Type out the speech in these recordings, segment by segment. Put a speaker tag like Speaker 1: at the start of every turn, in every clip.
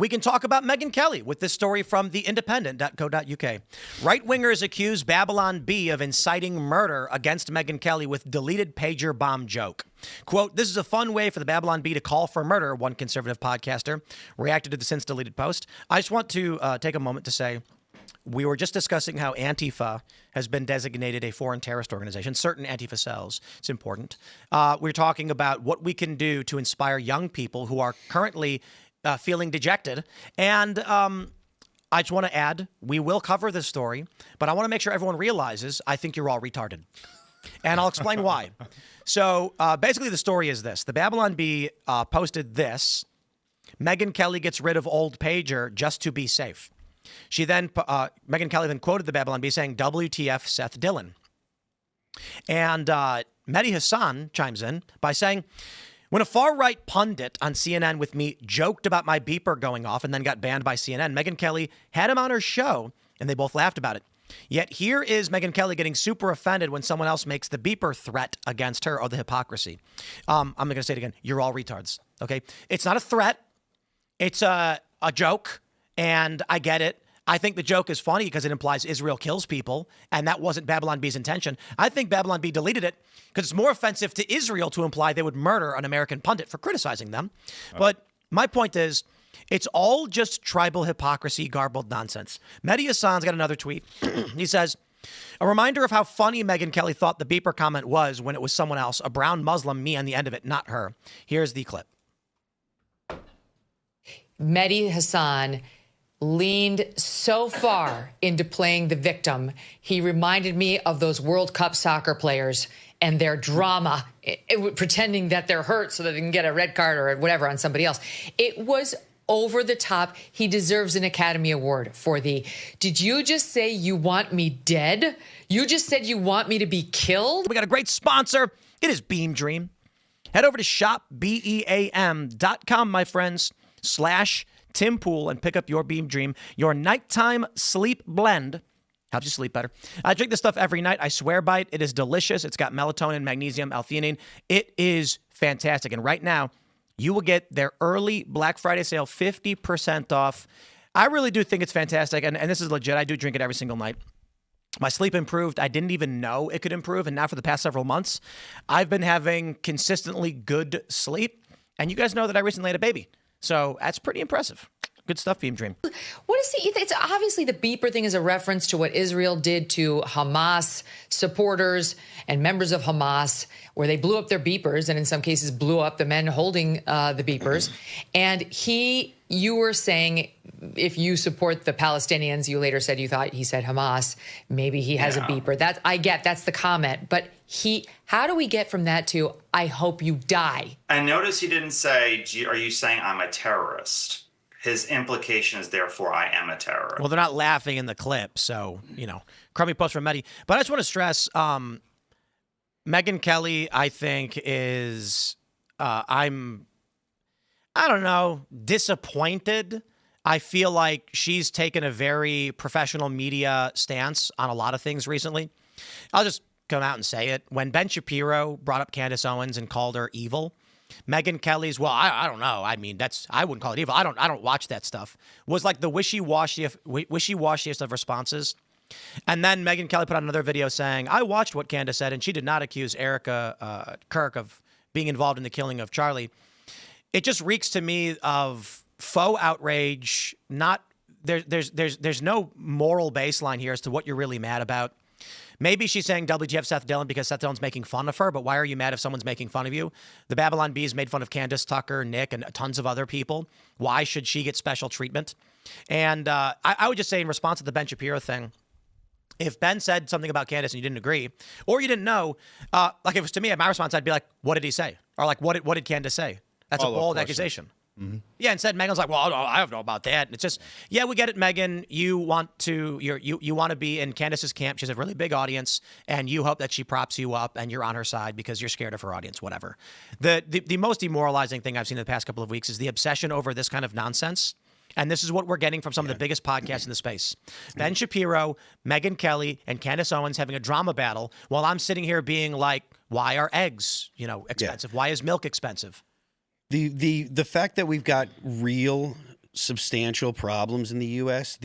Speaker 1: We can talk about Megyn Kelly with this story from theindependent.co.uk. Right-wingers accuse Babylon Bee of inciting murder against Megyn Kelly with deleted pager bomb joke. Quote, this is a fun way for the Babylon Bee to call for murder, one conservative podcaster reacted to the since-deleted post. I just want to take a moment to say, we were just discussing how Antifa has been designated a foreign terrorist organization, certain Antifa cells. It's important. We're talking about what we can do to inspire young people who are currently feeling dejected. And I just want to add, we will cover this story, but I want to make sure everyone realizes I think you're all retarded. And I'll explain why. So basically the story is this. The Babylon Bee posted this. Megyn Kelly gets rid of old pager just to be safe. She then, Megyn Kelly then quoted the Babylon Bee saying, WTF Seth Dillon. And Mehdi Hassan chimes in by saying, when a far-right pundit on CNN with me joked about my beeper going off and then got banned by CNN, Megyn Kelly had him on her show, and they both laughed about it. Yet here is Megyn Kelly getting super offended when someone else makes the beeper threat against her. Oh, the hypocrisy. I'm going to say it again. You're all retards, okay? It's not a threat. It's a joke. And I get it. I think the joke is funny because it implies Israel kills people, and that wasn't Babylon Bee's intention. I think Babylon Bee deleted it because it's more offensive to Israel to imply they would murder an American pundit for criticizing them. Oh. But my point is, it's all just tribal hypocrisy, garbled nonsense. Mehdi Hassan's got another tweet. He says, a reminder of how funny Megyn Kelly thought the beeper comment was when it was someone else, a brown Muslim, me on the end of it, not her. Here's the clip.
Speaker 2: Mehdi Hassan leaned so far into playing the victim. He reminded me of those World Cup soccer players and their drama, pretending that they're hurt so that they can get a red card or whatever on somebody else. It was over the top. He deserves an Academy Award for the, did you just say you want me dead? You just said you want me to be killed?
Speaker 1: We got a great sponsor. It is Beam Dream. Head over to shopbeam.com, my friends, /Tim Pool and pick up your Beam Dream, your nighttime sleep blend. Helps you sleep better. I drink this stuff every night. I swear by it. It is delicious. It's got melatonin, magnesium, L-theanine. It is fantastic. And right now, you will get their early Black Friday sale, 50% off. I really do think it's fantastic. And this is legit. I do drink it every single night. My sleep improved. I didn't even know it could improve. And now for the past several months, I've been having consistently good sleep. And you guys know that I recently had a baby. So that's pretty impressive. Good stuff, Beam Dream.
Speaker 2: What is it? It's obviously the beeper thing is a reference to what Israel did to Hamas supporters and members of Hamas, where they blew up their beepers and in some cases blew up the men holding the beepers. And you were saying if you support the Palestinians, you later said you thought he said Hamas, maybe he has a beeper. That's the comment. But how do we get from that to I hope you die?
Speaker 3: I notice he didn't say, are you saying I'm a terrorist? His implication is, therefore, I am a terrorist.
Speaker 1: Well, they're not laughing in the clip, so, crummy post from Mehdi. But I just want to stress, Megyn Kelly, I think, is, I don't know, disappointed. I feel like she's taken a very professional media stance on a lot of things recently. I'll just come out and say it. When Ben Shapiro brought up Candace Owens and called her evil, Megyn Kelly's, well, I don't know. I mean, I wouldn't call it evil. I don't watch that stuff. Was like the wishy-washiest of responses. And then Megyn Kelly put out another video saying, I watched what Candace said, and she did not accuse Erica Kirk of being involved in the killing of Charlie. It just reeks to me of faux outrage. There's no moral baseline here as to what you're really mad about. Maybe she's saying WTF Seth Dillon because Seth Dillon's making fun of her, but why are you mad if someone's making fun of you? The Babylon Bees made fun of Candace Tucker, Nick, and tons of other people. Why should she get special treatment? And I would just say in response to the Ben Shapiro thing, if Ben said something about Candace and you didn't agree, or you didn't know, like if it was to me, my response, I'd be like, what did he say? Or like, what did Candace say? That's a bold accusation. Mm-hmm. Yeah, instead Megyn's like, well, I don't know about that. And it's just, yeah, we get it, Megyn. You want to be in Candace's camp. She has a really big audience, and you hope that she props you up, and you're on her side because you're scared of her audience. Whatever. The most demoralizing thing I've seen in the past couple of weeks is the obsession over this kind of nonsense. And this is what we're getting from some of the biggest podcasts in the space. Ben Shapiro, Megyn Kelly, and Candace Owens having a drama battle while I'm sitting here being like, why are eggs, expensive? Yeah. Why is milk expensive?
Speaker 4: The fact that we've got real substantial problems in the U.S.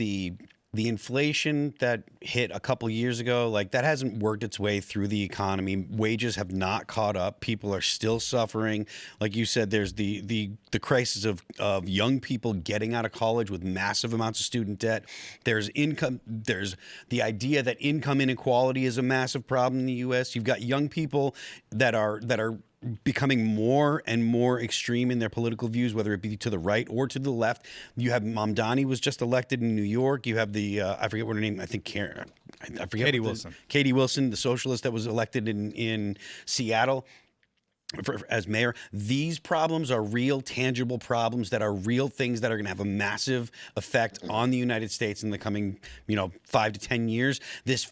Speaker 4: The inflation that hit a couple years ago, like that hasn't worked its way through the economy. Wages have not caught up. People are still suffering. Like you said, there's the crisis of young people getting out of college with massive amounts of student debt. There's income. There's the idea that income inequality is a massive problem in the U.S. You've got young people that are becoming more and more extreme in their political views, whether it be to the right or to the left. You have Mamdani was just elected in New York. You have the I forget what her name. I think Karen. I forget.
Speaker 5: Katie Wilson.
Speaker 4: Katie Wilson, the socialist that was elected in Seattle as mayor. These problems are real, tangible problems that are real things that are going to have a massive effect on the United States in the coming 5 to 10 years. This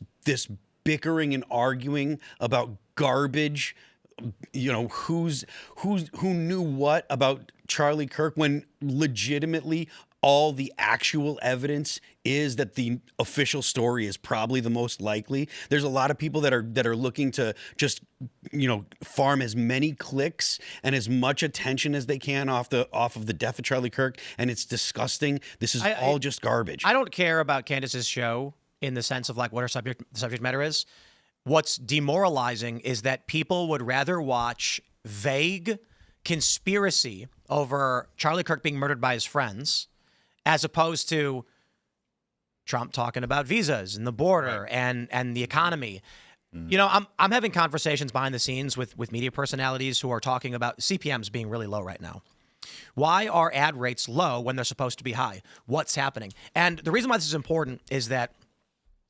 Speaker 4: bickering and arguing about garbage. Who knew what about Charlie Kirk when legitimately all the actual evidence is that the official story is probably the most likely. There's a lot of people that are looking to just farm as many clicks and as much attention as they can off of the death of Charlie Kirk, and it's disgusting. This is all just garbage.
Speaker 1: I don't care about Candace's show in the sense of like what her subject matter is. What's demoralizing is that people would rather watch vague conspiracy over Charlie Kirk being murdered by his friends as opposed to Trump talking about visas and the border and the economy. I'm having conversations behind the scenes with media personalities who are talking about CPMs being really low right now. Why are ad rates low when they're supposed to be high? What's happening? And the reason why this is important is that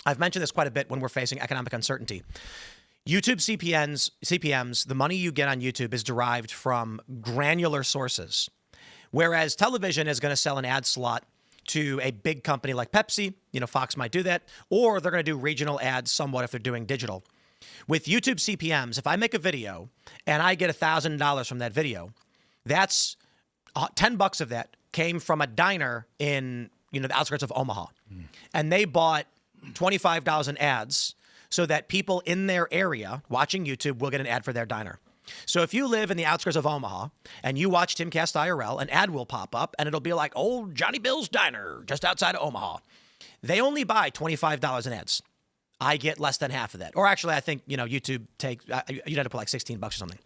Speaker 1: I've mentioned this quite a bit when we're facing economic uncertainty. YouTube CPMs, the money you get on YouTube is derived from granular sources, whereas television is going to sell an ad slot to a big company like Pepsi. Fox might do that, or they're going to do regional ads somewhat if they're doing digital. With YouTube CPMs, if I make a video and I get $1,000 from that video, that's $10 of that came from a diner in the outskirts of Omaha, and they bought $25 in ads so that people in their area watching YouTube will get an ad for their diner. So if you live in the outskirts of Omaha and you watch Timcast IRL, an ad will pop up and it'll be like, old Johnny Bill's Diner just outside of Omaha. They only buy $25 in ads. I get less than half of that. Or actually, I think, YouTube takes, you'd have to put like $16 or something.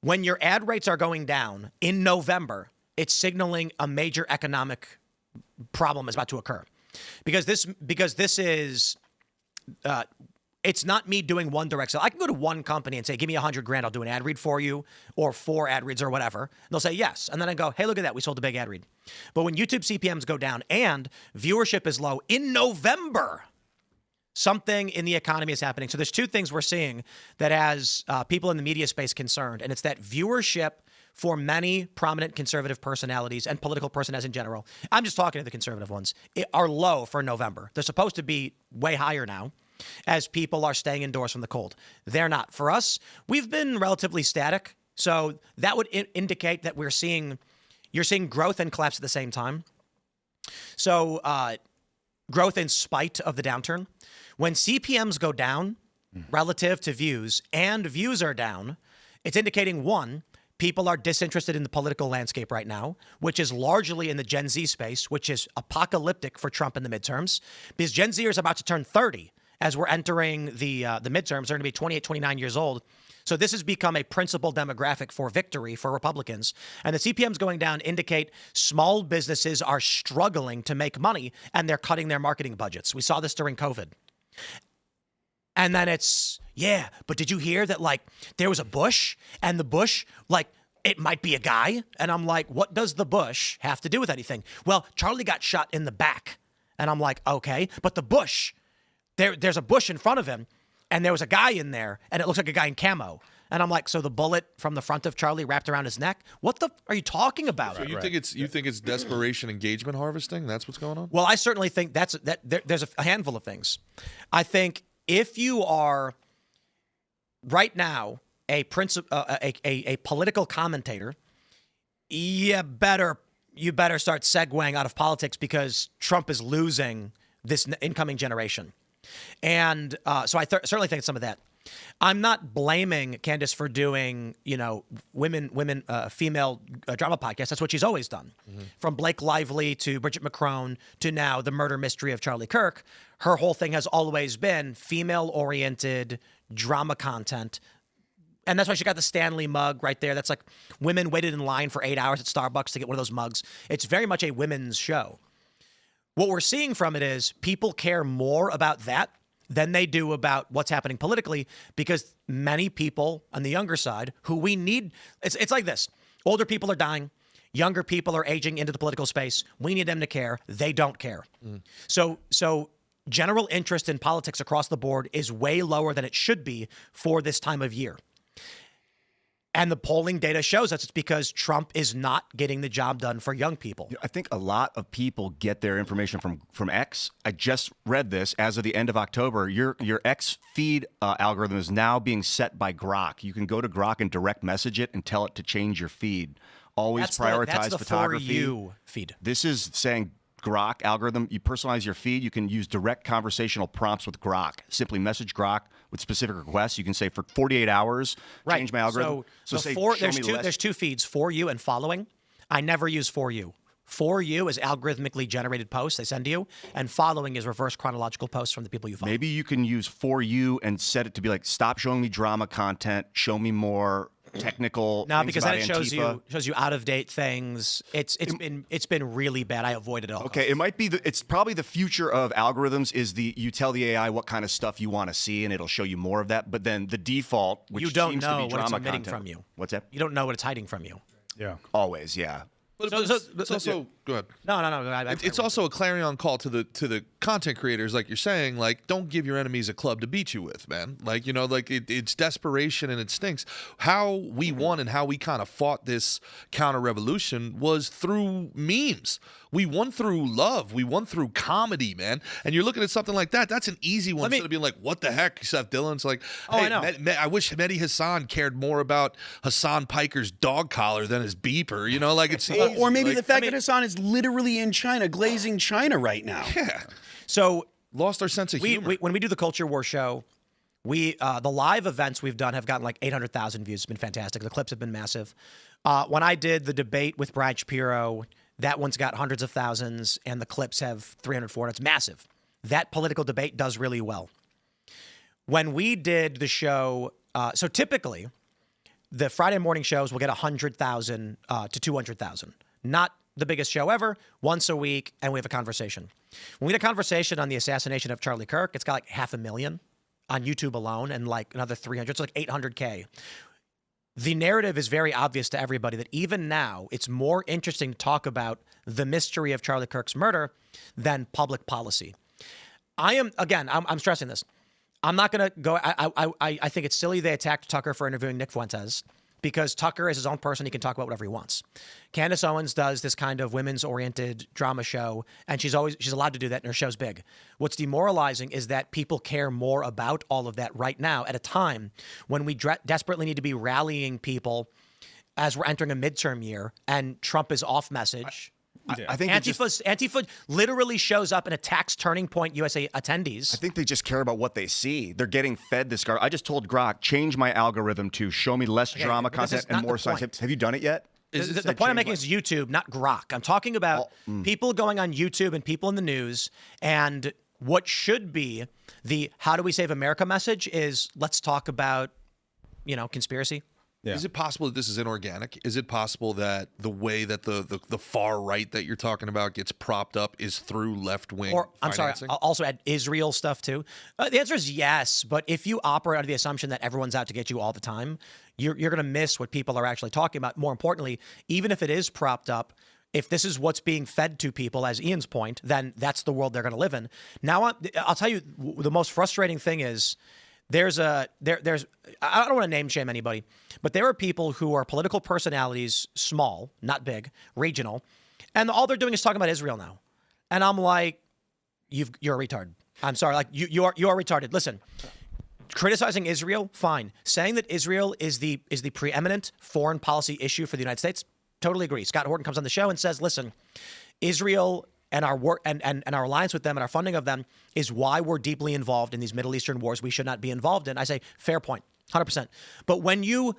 Speaker 1: When your ad rates are going down in November, it's signaling a major economic problem is about to occur. Because this is, it's not me doing one direct sell. I can go to one company and say, give me $100,000, I'll do an ad read for you, or 4 ad reads or whatever. And they'll say yes. And then I go, hey, look at that. We sold a big ad read. But when YouTube CPMs go down and viewership is low in November, something in the economy is happening. So there's 2 things we're seeing that has people in the media space concerned. And it's that viewership for many prominent conservative personalities and political personalities in general, I'm just talking to the conservative ones, are low for November. They're supposed to be way higher now as people are staying indoors from the cold. They're not. For us, we've been relatively static. So that would indicate that you're seeing growth and collapse at the same time. So growth in spite of the downturn. When CPMs go down relative to views and views are down, it's indicating one, people are disinterested in the political landscape right now, which is largely in the Gen Z space, which is apocalyptic for Trump in the midterms, because Gen Z is about to turn 30 as we're entering the midterms. They're going to be 28, 29 years old. So this has become a principal demographic for victory for Republicans. And the CPMs going down indicate small businesses are struggling to make money and they're cutting their marketing budgets. We saw this during COVID. And then it's, yeah, but did you hear that, like, there was a bush and the bush, like, it might be a guy? And I'm like, what does the bush have to do with anything? Well, Charlie got shot in the back. And I'm like, okay, but the bush, there's a bush in front of him and there was a guy in there and it looks like a guy in camo. And I'm like, so the bullet from the front of Charlie wrapped around his neck? What the are you talking about?
Speaker 5: So you think it's desperation engagement harvesting? That's what's going on?
Speaker 1: Well, I certainly think there's a handful of things. I think if you are right now a political commentator, you better start segueing out of politics because Trump is losing this incoming generation. And so I certainly think some of that. I'm not blaming Candace for doing, female drama podcasts. That's what she's always done. From Blake Lively to Bridget McCrone to now the murder mystery of Charlie Kirk. Her whole thing has always been female-oriented drama content. And that's why she got the Stanley mug right there. That's like women waited in line for 8 hours at Starbucks to get one of those mugs. It's very much a women's show. What we're seeing from it is people care more about that than they do about what's happening politically, because many people on the younger side who we need, it's like this. Older people are dying. Younger people are aging into the political space. We need them to care. They don't care. So general interest in politics across the board is way lower than it should be for this time of year. And the polling data shows us it's because Trump is not getting the job done for young people.
Speaker 6: I think a lot of people get their information from X. I just read this. As of the end of October, your X feed algorithm is now being set by Grok. You can go to Grok and direct message it and tell it to change your feed. Always prioritize
Speaker 1: that's the
Speaker 6: photography.
Speaker 1: For you feed.
Speaker 6: This is saying Grok algorithm. You personalize your feed. You can use direct conversational prompts with Grok. Simply message Grok with specific requests. You can say for 48 hours, change my algorithm.
Speaker 1: So
Speaker 6: say,
Speaker 1: there's two feeds, For You and Following. I never use For You. For You is algorithmically generated posts they send to you, and Following is reverse chronological posts from the people you follow.
Speaker 6: Maybe you can use For You and set it to be like, stop showing me drama content, show me more technical.
Speaker 1: No, because then it
Speaker 6: Antifa.
Speaker 1: shows you out of date things. It's been really bad. I avoided it all.
Speaker 6: Okay, it might be it's probably the future of algorithms is you tell the AI what kind of stuff you want to see and it'll show you more of that. But then the default, which
Speaker 1: you don't
Speaker 6: seems
Speaker 1: know
Speaker 6: to be
Speaker 1: what
Speaker 6: drama
Speaker 1: it's omitting
Speaker 6: content.
Speaker 1: from you.
Speaker 6: What's that?
Speaker 1: You don't know what it's hiding from you.
Speaker 4: Yeah.
Speaker 6: Always, yeah.
Speaker 5: But it's also go ahead.
Speaker 1: No.
Speaker 5: It's also a clarion call to the content creators, like you're saying, like, don't give your enemies a club to beat you with, man. Like, it's desperation and it stinks. How we won and how we kind of fought this counter revolution was through memes. We won through love. We won through comedy, man. And you're looking at something like that. That's an easy one. Instead of being like, what the heck, Seth Dillon's like, hey,
Speaker 1: I know.
Speaker 5: I wish Mehdi Hassan cared more about Hassan Piker's dog collar than his beeper. Like it's easy.
Speaker 4: Or maybe the fact that Hassan is literally in China, glazing China right now.
Speaker 5: Yeah.
Speaker 1: So
Speaker 5: Lost our sense of humor.
Speaker 1: when we do the Culture War show, the live events we've done have gotten like 800,000 views. It's been fantastic. The clips have been massive. When I did the debate with Brian Shapiro, that one's got hundreds of thousands, and the clips have 300, 400. It's massive. That political debate does really well. When we did the show, so typically, the Friday morning shows will get 100,000 to 200,000. Not the biggest show ever, once a week, and we have a conversation. When we had a conversation on the assassination of Charlie Kirk, it's got like 500,000 on YouTube alone and like another 300, it's like 800K. The narrative is very obvious to everybody that even now, it's more interesting to talk about the mystery of Charlie Kirk's murder than public policy. I'm stressing this. I'm not going to go, I think it's silly they attacked Tucker for interviewing Nick Fuentes, because Tucker is his own person. He can talk about whatever he wants. Candace Owens does this kind of women's-oriented drama show, and she's allowed to do that, and her show's big. What's demoralizing is that people care more about all of that right now at a time when we desperately need to be rallying people as we're entering a midterm year, and Trump is off message.
Speaker 6: I think
Speaker 1: Antifa literally shows up and attacks Turning Point USA attendees.
Speaker 6: I think they just care about what they see. They're getting fed this garbage. I just told Grok, change my algorithm to show me less drama content and more science. Have you done it yet?
Speaker 1: The point I'm making is YouTube, not Grok. I'm talking about people going on YouTube and people in the news, and what should be the how do we save America message is let's talk about, conspiracy.
Speaker 5: Yeah. Is it possible that this is inorganic? Is it possible that the way that the far right that you're talking about gets propped up is through left-wing financing?
Speaker 1: I'll also add Israel stuff too. The answer is yes, but if you operate under the assumption that everyone's out to get you all the time, you're going to miss what people are actually talking about. More importantly, even if it is propped up, if this is what's being fed to people, as Ian's point, then that's the world they're going to live in. Now, I'll tell you, the most frustrating thing is there's I don't want to name shame anybody, but there are people who are political personalities, small, not big, regional, and all they're doing is talking about Israel now. And I'm like, you're a retard. I'm sorry, like you are retarded. Listen, criticizing Israel, fine. Saying that Israel is the preeminent foreign policy issue for the United States, totally agree. Scott Horton comes on the show and says, listen, Israel and our work and our alliance with them and our funding of them is why we're deeply involved in these Middle Eastern wars we should not be involved in. I say, fair point, 100%. But when you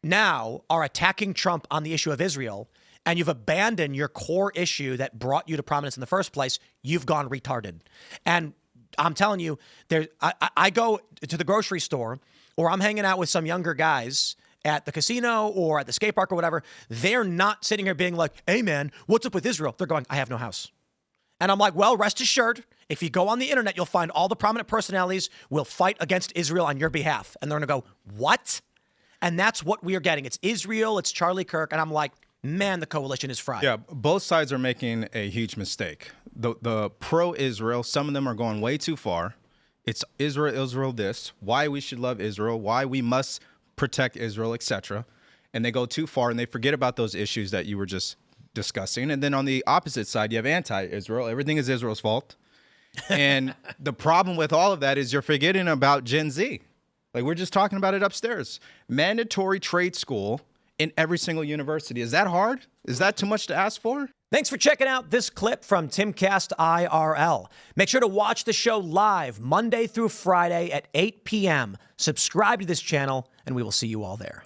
Speaker 1: now are attacking Trump on the issue of Israel and you've abandoned your core issue that brought you to prominence in the first place, you've gone retarded. And I'm telling you, I go to the grocery store or I'm hanging out with some younger guys at the casino or at the skate park or whatever. They're not sitting here being like, hey, man, what's up with Israel? They're going, I have no house. And I'm like, well, rest assured, if you go on the internet, you'll find all the prominent personalities will fight against Israel on your behalf. And they're going to go, what? And that's what we are getting. It's Israel, it's Charlie Kirk. And I'm like, man, the coalition is fried.
Speaker 7: Yeah, both sides are making a huge mistake. The pro-Israel, some of them are going way too far. It's Israel this, why we should love Israel, why we must protect Israel, etc. And they go too far and they forget about those issues that you were just discussing. And then on the opposite side, you have anti-Israel. Everything is Israel's fault. And the problem with all of that is you're forgetting about Gen Z. Like, we're just talking about it upstairs. Mandatory trade school in every single university. Is that hard? Is that too much to ask for?
Speaker 1: Thanks for checking out this clip from Timcast IRL. Make sure to watch the show live Monday through Friday at 8 p.m. Subscribe to this channel, and we will see you all there.